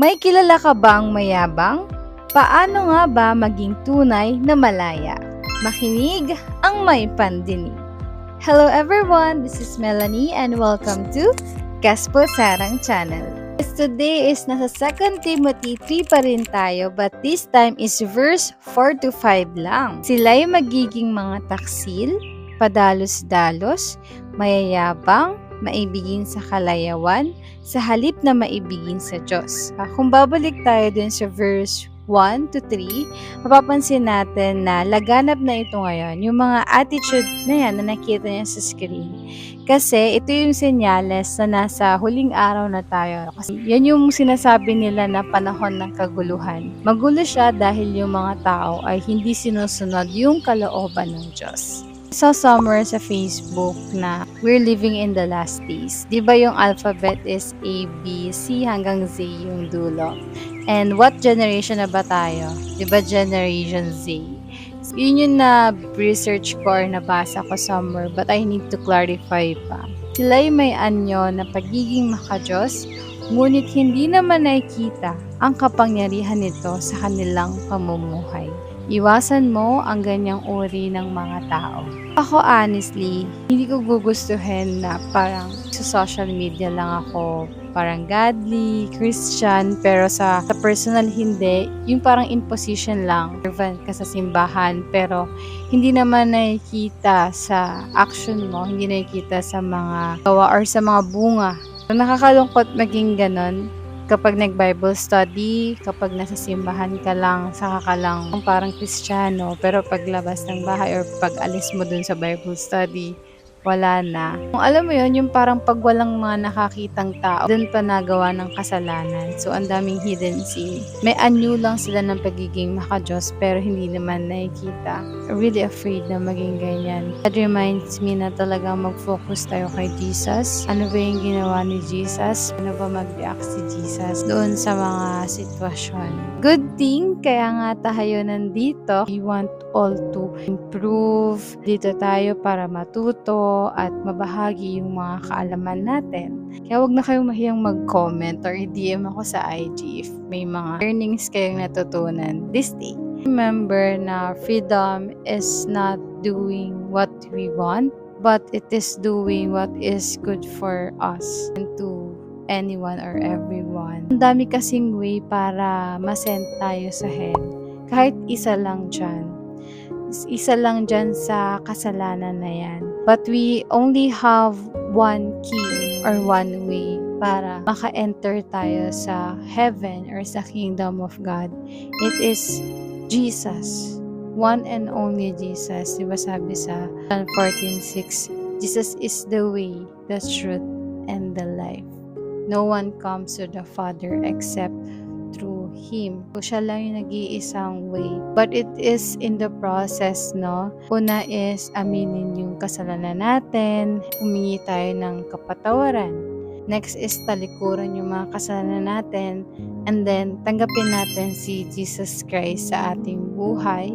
May kilala ka bang mayabang? Paano nga ba maging tunay na malaya? Makinig ang may pandinig. Hello everyone, this is Melanie and welcome to Gaspo Sarang Channel. Today is nasa 2 Timothy 3 pa rin tayo, but this time is verse 4 to 5 lang. Sila'y magiging mga taksil, padalos-dalos, mayayabang, maibigin sa kalayawan, sa halip na maibigin sa Diyos. Kung babalik tayo dun sa verse 1 to 3, mapapansin natin na laganap na ito ngayon, yung mga attitude na yan na nakita niya sa screen. Kasi ito yung senyales na nasa huling araw na tayo. Kasi yan yung sinasabi nila na panahon ng kaguluhan. Magulo siya dahil yung mga tao ay hindi sinusunod yung kalooban ng Diyos. Saw somewhere sa Facebook na we're living in the last days. Di ba yung alphabet is A, B, C hanggang Z yung dulo? And what generation na ba tayo? Di ba Generation Z? So, yun yung na-research ko or nabasa ko somewhere, but I need to clarify pa. Sila'y may anyo na pagiging makadiyos, ngunit hindi naman nakikita ang kapangyarihan nito sa kanilang pamumuhay. Iwasan mo ang ganyang uri ng mga tao. Ako honestly, hindi ko gugustuhin na parang sa social media lang ako parang godly, Christian, pero sa personal hindi. Yung parang imposition lang. Servant ka sa simbahan, pero hindi naman nakikita sa action mo, hindi nakikita sa mga gawa or sa mga bunga. So, nakakalungkot maging ganon. Kapag nag-Bible study, kapag nasa simbahan ka lang, saka ka lang parang Kristiyano, pero paglabas ng bahay or pag alis mo dun sa Bible study, wala na. Kung alam mo yun, yung parang pag walang mga nakakitang tao, dun pa nagawa ng kasalanan. So, ang daming hidden sin. May anyo lang sila ng pagiging makadiyos, pero hindi naman nakikita. I'm really afraid na maging ganyan. That reminds me na talagang mag-focus tayo kay Jesus. Ano ba yung ginawa ni Jesus? Ano ba mag-react si Jesus doon sa mga sitwasyon? Good thing, kaya nga tayo nandito. We want all to improve. Dito tayo para matuto at mabahagi yung mga kaalaman natin. Kaya wag na kayong mahiyang mag-comment or i-DM ako sa IG if may mga learnings kayong natutunan this day. Remember na freedom is not doing what we want, but it is doing what is good for us and to anyone or everyone. Ang dami kasing way para masend tayo sa hell. Kahit isa lang dyan. Isa lang dyan sa kasalanan na yan. But we only have one key or one way para maka-enter tayo sa heaven or sa kingdom of God. It is Jesus. One and only Jesus. Diba sabi sa John 14:6, Jesus is the way, the truth, and the life. No one comes to the Father except through Him. So, siya lang yung nag-iisang way. But it is in the process, no? Una is aminin yung kasalanan natin, humingi tayo ng kapatawaran. Next is talikuran yung mga kasalanan natin, and then tanggapin natin si Jesus Christ sa ating buhay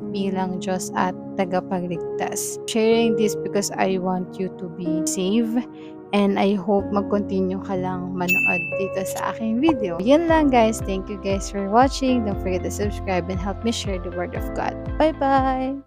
bilang Diyos at tagapagligtas. Sharing this because I want you to be saved. And I hope mag-continue ka lang manood dito sa aking video. Yan lang guys. Thank you guys for watching. Don't forget to subscribe and help me share the word of God. Bye-bye!